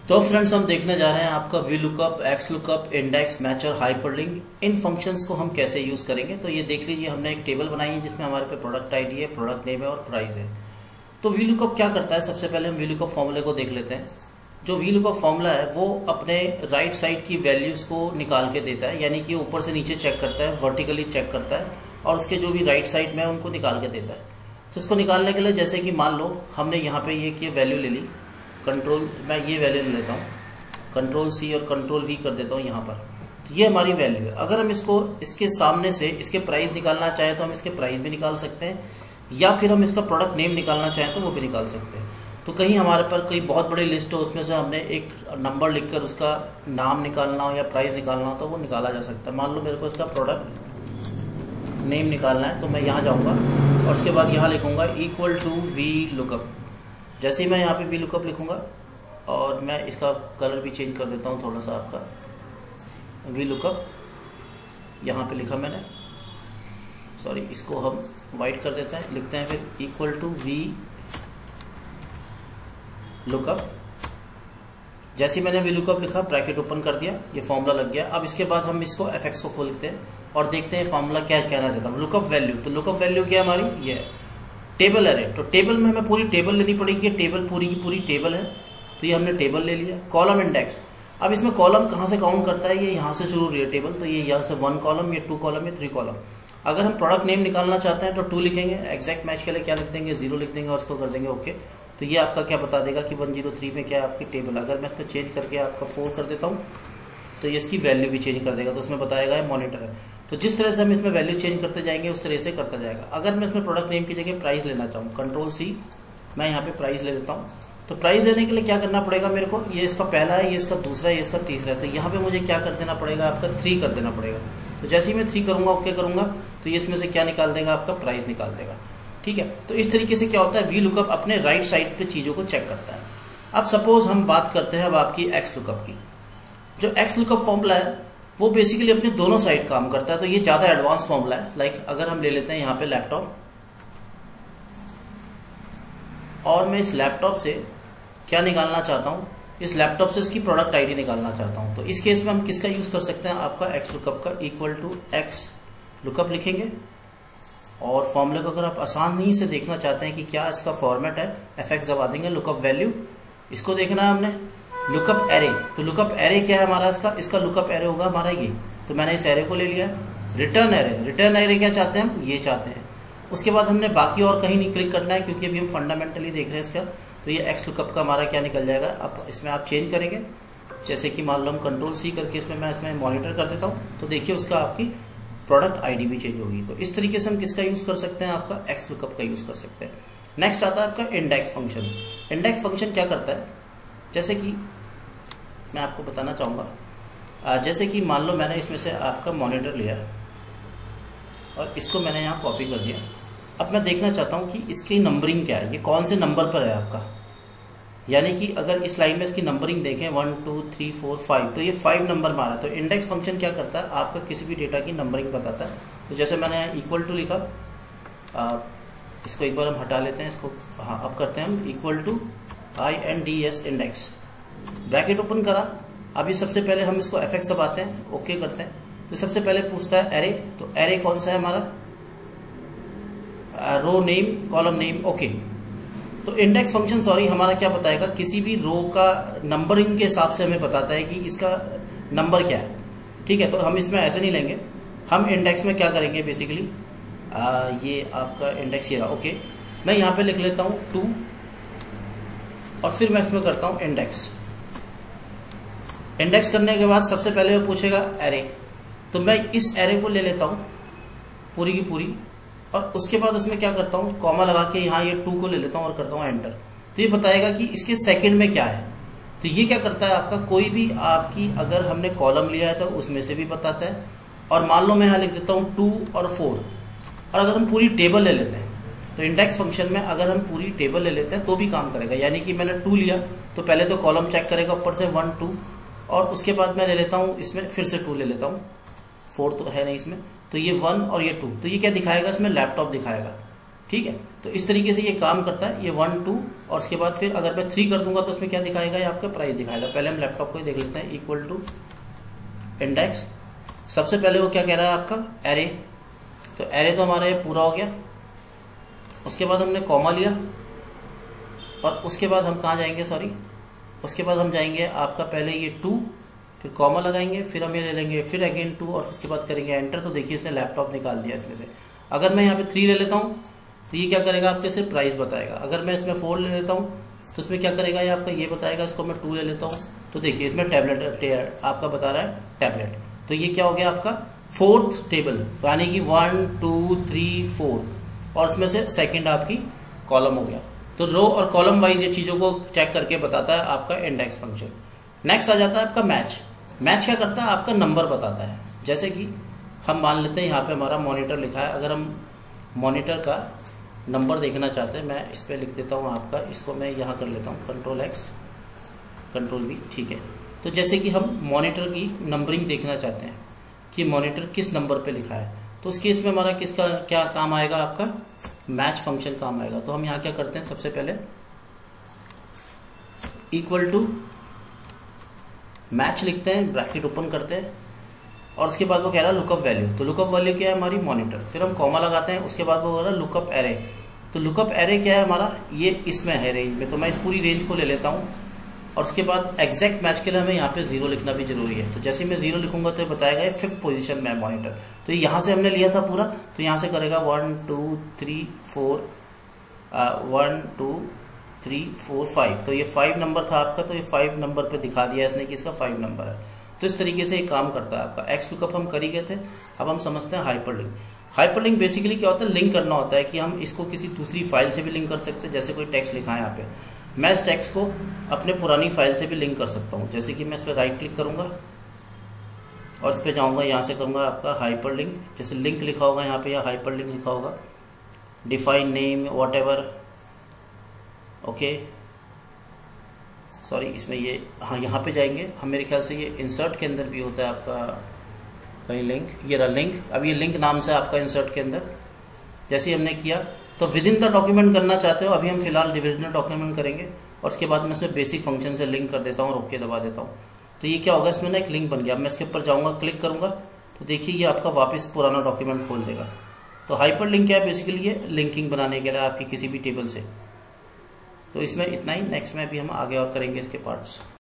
तो फ्रेंड्स हम देखने जा रहे हैं आपका V lookup, x lookup, index, match और हाइपरलिंक, इन फंक्शंस को हम कैसे यूज करेंगे। तो ये देख लीजिए, हमने एक टेबल बनाई है जिसमें हमारे पे प्रोडक्ट आईडी है, प्रोडक्ट नेम है और प्राइस है। तो वी लुकअप क्या करता है, सबसे पहले हम वी लुकअप फॉर्मूले को देख लेते हैं। जो वी लुकअप फॉर्मूला है वो अपने राइट साइड की वैल्यूज को निकाल के देता है, यानी कि ऊपर से नीचे चेक करता है, वर्टिकली चेक करता है और उसके जो भी राइट साइड में है उनको निकाल के देता है। तो इसको निकालने के लिए जैसे कि मान लो हमने यहाँ पे ये वैल्यू ले ली, कंट्रोल मैं ये वैल्यू ले लेता हूँ, कंट्रोल सी और कंट्रोल वी कर देता हूँ यहाँ पर। तो ये हमारी वैल्यू है। अगर हम इसको इसके सामने से इसके प्राइस निकालना चाहें तो हम इसके प्राइस भी निकाल सकते हैं, या फिर हम इसका प्रोडक्ट नेम निकालना चाहें तो वो भी निकाल सकते हैं। तो कहीं हमारे पर कोई बहुत बड़ी लिस्ट हो, उसमें से हमने एक नंबर लिखकर उसका नाम निकालना हो या प्राइस निकालना हो तो वो निकाला जा सकता है। मान लो मेरे को इसका प्रोडक्ट नेम निकालना है, तो मैं यहाँ जाऊँगा और उसके बाद यहाँ लिखूंगा इक्वल टू वी लुकअप। जैसे ही मैं यहाँ पे वी लुकअप लिखूंगा और मैं इसका कलर भी चेंज कर देता हूँ थोड़ा सा, आपका वी लुकअप यहाँ पे लिखा मैंने, सॉरी इसको हम वाइट कर देते हैं, लिखते हैं फिर इक्वल टू वी लुकअप। जैसे ही मैंने वी लुकअप लिखा, ब्रैकेट ओपन कर दिया, ये फॉर्मूला लग गया। अब इसके बाद हम इसको एफएक्स को खोलते हैं और देखते हैं फॉर्मूला क्या कहना चाहता है। लुकअप वैल्यू, तो लुकअप वैल्यू क्या है हमारी, ये टेबल एरे। तो टेबल में हमें पूरी टेबल लेनी पड़ेगी, टेबल पूरी की पूरी टेबल है, तो ये हमने टेबल ले लिया। कॉलम इंडेक्स, अब इसमें कॉलम कहाँ से काउंट करता है, ये यहाँ से शुरू हो रही है टेबल, तो ये यहाँ से 1 कॉलम, ये 2 कॉलम, ये 3 कॉलम। अगर हम प्रोडक्ट नेम निकालना चाहते हैं तो 2 लिखेंगे, एग्जैक्ट मैच के लिए क्या लिख देंगे, 0 लिख देंगे और उसको कर देंगे ओके। तो ये आपका क्या बता देगा कि 103 में क्या है आपकी टेबल। अगर मैं इसको चेंज करके आपका 4 कर देता हूँ तो ये इसकी वैल्यू भी चेंज कर देगा, तो उसमें बताएगा मॉनिटर है। तो जिस तरह से हम इसमें वैल्यू चेंज करते जाएंगे उस तरह से करता जाएगा। अगर मैं इसमें प्रोडक्ट नेम की जगह प्राइस लेना चाहूँ, कंट्रोल सी, मैं यहाँ पे प्राइस ले लेता हूँ। तो प्राइस लेने के लिए क्या करना पड़ेगा मेरे को, ये इसका पहला है, ये इसका दूसरा है, ये इसका तीसरा है। तो यहाँ पे मुझे क्या कर देना पड़ेगा, आपका 3 कर देना पड़ेगा। तो जैसे ही मैं 3 करूंगा, ओके करूंगा, तो ये इसमें से क्या निकाल देगा, आपका प्राइस निकाल देगा। ठीक है, तो इस तरीके से क्या होता है, वी लुकअप अपने राइट साइड पे चीजों को चेक करता है। अब सपोज हम बात करते हैं अब आपकी एक्स लुकअप की। जो एक्स लुकअप फॉर्मूला है वो बेसिकली अपने दोनों साइड काम करता है, तो ये ज्यादा एडवांस फॉर्मूला है। लाइक अगर हम ले लेते हैं यहाँ पे लैपटॉप, और मैं इस लैपटॉप से क्या निकालना चाहता हूँ, इस लैपटॉप से इसकी प्रोडक्ट आईडी निकालना चाहता हूँ। तो इस केस में हम किसका यूज कर सकते हैं, आपका एक्स लुकअप का, इक्वल टू एक्स लुकअप लिखेंगे। और फॉर्मूले को अगर आप आसानी से देखना चाहते हैं कि क्या इसका फॉर्मेट है, एफएक्स दबा देंगे, लुकअप वैल्यू, इसको देखना है हमने, लुकअप एरे। तो लुकअप एरे क्या है हमारा, इसका लुकअप एरे होगा हमारा ये। तो मैंने इस एरे को ले लिया। रिटर्न एरे, रिटर्न एरे क्या चाहते हैं हम, ये चाहते हैं। उसके बाद हमने बाकी और कहीं नहीं क्लिक करना है क्योंकि अभी हम फंडामेंटली देख रहे हैं इसका। तो ये एक्स लुकअप का हमारा क्या निकल जाएगा। अब इसमें आप चेंज करेंगे, जैसे कि मान लो हम कंट्रोल सी करके इसमें मॉनिटर कर देता हूँ, तो देखिए उसका आपकी प्रोडक्ट आईडी भी चेंज होगी। तो इस तरीके से हम किसका यूज कर सकते हैं, आपका एक्स लुकअप का यूज कर सकते हैं। नेक्स्ट आता है आपका इंडेक्स फंक्शन। इंडेक्स फंक्शन क्या करता है, जैसे कि मैं आपको बताना चाहूंगा, जैसे कि मान लो मैंने इसमें से आपका मॉनिटर लिया और इसको मैंने यहाँ कॉपी कर दिया। अब मैं देखना चाहता हूँ कि इसकी नंबरिंग क्या है, ये कौन से नंबर पर है आपका। यानी कि अगर इस लाइन में इसकी नंबरिंग देखें 1 2 3 4 5, तो ये 5 नंबर मारा। तो इंडेक्स फंक्शन क्या करता है, आपका किसी भी डेटा की नंबरिंग बताता है। तो जैसे मैंने इक्वल टू लिखा, इसको एक बार हम हटा लेते हैं इसको, हाँ अब करते हैं हम equal to INDS index, bracket open करा। अभी सबसे पहले हम इसको एफएक्स दबाते हैं, ओके करते हैं। तो सबसे पहले पूछता है एरे, तो एरे कौन सा है हमारा, रो नेम, कॉलम नेम, ओके। तो इंडेक्स फंक्शन सॉरी हमारा क्या बताएगा, किसी भी रो का नंबरिंग के हिसाब से हमें बताता है कि इसका नंबर क्या है। ठीक है, तो हम इसमें ऐसे नहीं लेंगे, हम इंडेक्स में क्या करेंगे बेसिकली, ये आपका इंडेक्स ये रहा, ओके। मैं यहाँ पे लिख लेता हूँ 2 और फिर मैं इसमें करता हूँ इंडेक्स। इंडेक्स करने के बाद सबसे पहले वो पूछेगा एरे, तो मैं इस एरे को ले लेता हूँ पूरी की पूरी, और उसके बाद उसमें क्या करता हूँ, कॉमा लगा के यहाँ ये 2 को ले लेता हूँ और करता हूँ एंटर। तो ये बताएगा कि इसके सेकंड में क्या है। तो ये क्या करता है, आपका कोई भी आपकी अगर हमने कॉलम लिया है तो उसमें से भी बताता है। और मान लो मैं यहाँ लिख देता हूँ 2 और 4, और अगर हम पूरी टेबल ले लेते हैं तो इंडेक्स फंक्शन में अगर हम पूरी टेबल ले लेते हैं तो भी काम करेगा। यानी कि मैंने 2 लिया तो पहले तो कॉलम चेक करेगा ऊपर से 1 2, और उसके बाद मैं ले लेता हूँ इसमें फिर से 2 ले लेता हूँ, 4 तो है नहीं इसमें, तो ये 1 और ये 2, तो ये क्या दिखाएगा, इसमें लैपटॉप दिखाएगा। ठीक है, तो इस तरीके से ये काम करता है, ये 1 2 और उसके बाद फिर अगर मैं 3 कर दूंगा तो उसमें क्या दिखाएगा, ये आपका प्राइस दिखाएगा। पहले हम लैपटॉप को ही देख लेते हैं। इक्वल टू इंडेक्स, सबसे पहले वो क्या कह रहा है आपका एरे, तो एरे तो हमारा ये पूरा हो गया। उसके बाद हमने कॉमा लिया और उसके बाद हम कहाँ जाएंगे, सॉरी, उसके बाद हम जाएंगे आपका पहले ये 2, फिर कॉमा लगाएंगे, फिर हम ये ले लेंगे, फिर अगेन 2 और उसके बाद करेंगे एंटर। तो देखिए इसने लैपटॉप निकाल दिया इसमें से। अगर मैं यहाँ पे 3 ले लेता हूँ तो ये क्या करेगा, आपके सिर्फ प्राइस बताएगा। अगर मैं इसमें 4 ले लेता हूँ तो इसमें क्या करेगा, ये आपका ये बताएगा। इसको मैं 2 ले लेता हूँ तो देखिए इसमें टैबलेट आपका बता रहा है टैबलेट। तो ये क्या हो गया आपका 4th टेबल, यानी कि 1 2 3 4 और उसमें से सेकंड आपकी कॉलम हो गया। तो रो और कॉलम वाइज ये चीजों को चेक करके बताता है आपका इंडेक्स फंक्शन। नेक्स्ट आ जाता है आपका मैच। मैच क्या करता है, आपका नंबर बताता है। जैसे कि हम मान लेते हैं यहाँ पे हमारा मॉनिटर लिखा है, अगर हम मॉनिटर का नंबर देखना चाहते हैं, मैं इस पे लिख देता हूँ आपका, इसको मैं यहाँ कर लेता हूँ Ctrl+X Ctrl+V, ठीक है। तो जैसे कि हम मॉनिटर की नंबरिंग देखना चाहते हैं कि मॉनिटर किस नंबर पे लिखा है, तो उस केस में हमारा किसका क्या काम आएगा, आपका मैच फंक्शन काम आएगा। तो हम यहाँ क्या करते हैं, सबसे पहले इक्वल टू मैच लिखते हैं, ब्रैकेट ओपन करते हैं और उसके बाद वो कह रहा है लुकअप वैल्यू। तो लुकअप वैल्यू क्या है, हमारी मॉनिटर। फिर हम कॉमा लगाते हैं, उसके बाद वो कह रहा है लुकअप एरे। तो लुकअप एरे क्या है हमारा, ये इसमें है रेंज में। तो मैं इस पूरी रेंज को ले लेता हूँ और उसके बाद एग्जैक्ट मैच के लिए हमें यहाँ पे 0 लिखना भी जरूरी है। तो जैसे मैं 0 लिखूंगा तो बताएगा ये 5th पोजीशन में है मॉनिटर। तो यहाँ से हमने लिया था पूरा, तो यहाँ से करेगा 1 2 3 4 1 2 3 4 5। तो ये 5 नंबर था आपका, तो ये 5 नंबर पे दिखा दिया इसने कि इसका 5 नंबर है। तो इस तरीके से ये काम करता है आपका। एक्स लुकअप हम कर ही गए थे, अब हम समझते हैं हाइपरलिंक। हाइपरलिंक बेसिकली क्या होता है, लिंक करना होता है कि हम इसको किसी दूसरी फाइल से भी लिंक कर सकते हैं। जैसे कोई टेक्स्ट लिखा है यहाँ पे, मैं इस टेक्स्ट को अपने पुरानी फाइल से भी लिंक कर सकता हूँ। जैसे कि मैं इस पर राइट क्लिक करूंगा और इस पर जाऊंगा, यहाँ से करूंगा आपका हाइपरलिंक। जैसे लिंक लिखा होगा यहाँ पे या हाइपरलिंक लिखा होगा, define name what ever, okay sorry, इसमें ये हाँ यहाँ पे जाएंगे हम। मेरे ख्याल से ये इंसर्ट के अंदर भी होता है आपका कहीं लिंक, ये रहा लिंक। अब ये लिंक नाम से आपका इंसर्ट के अंदर जैसे ही हमने किया तो विद इन द डॉक्यूमेंट करना चाहते हो, अभी हम फिलहाल डिविजनल डॉक्यूमेंट करेंगे और उसके बाद मैं सिर्फ बेसिक फंक्शन से लिंक कर देता हूँ और ओके दबा देता हूँ। तो ये क्या होगा, इसमें ना एक लिंक बन गया। अब मैं इसके ऊपर जाऊंगा, क्लिक करूंगा तो देखिए ये आपका वापस पुराना डॉक्यूमेंट खोल देगा। तो हाइपर लिंक क्या है, बेसिकली ये लिंकिंग बनाने के लिए आपकी किसी भी टेबल से। तो इसमें इतना ही, नेक्स्ट में अभी हम आगे और करेंगे इसके पार्ट्स।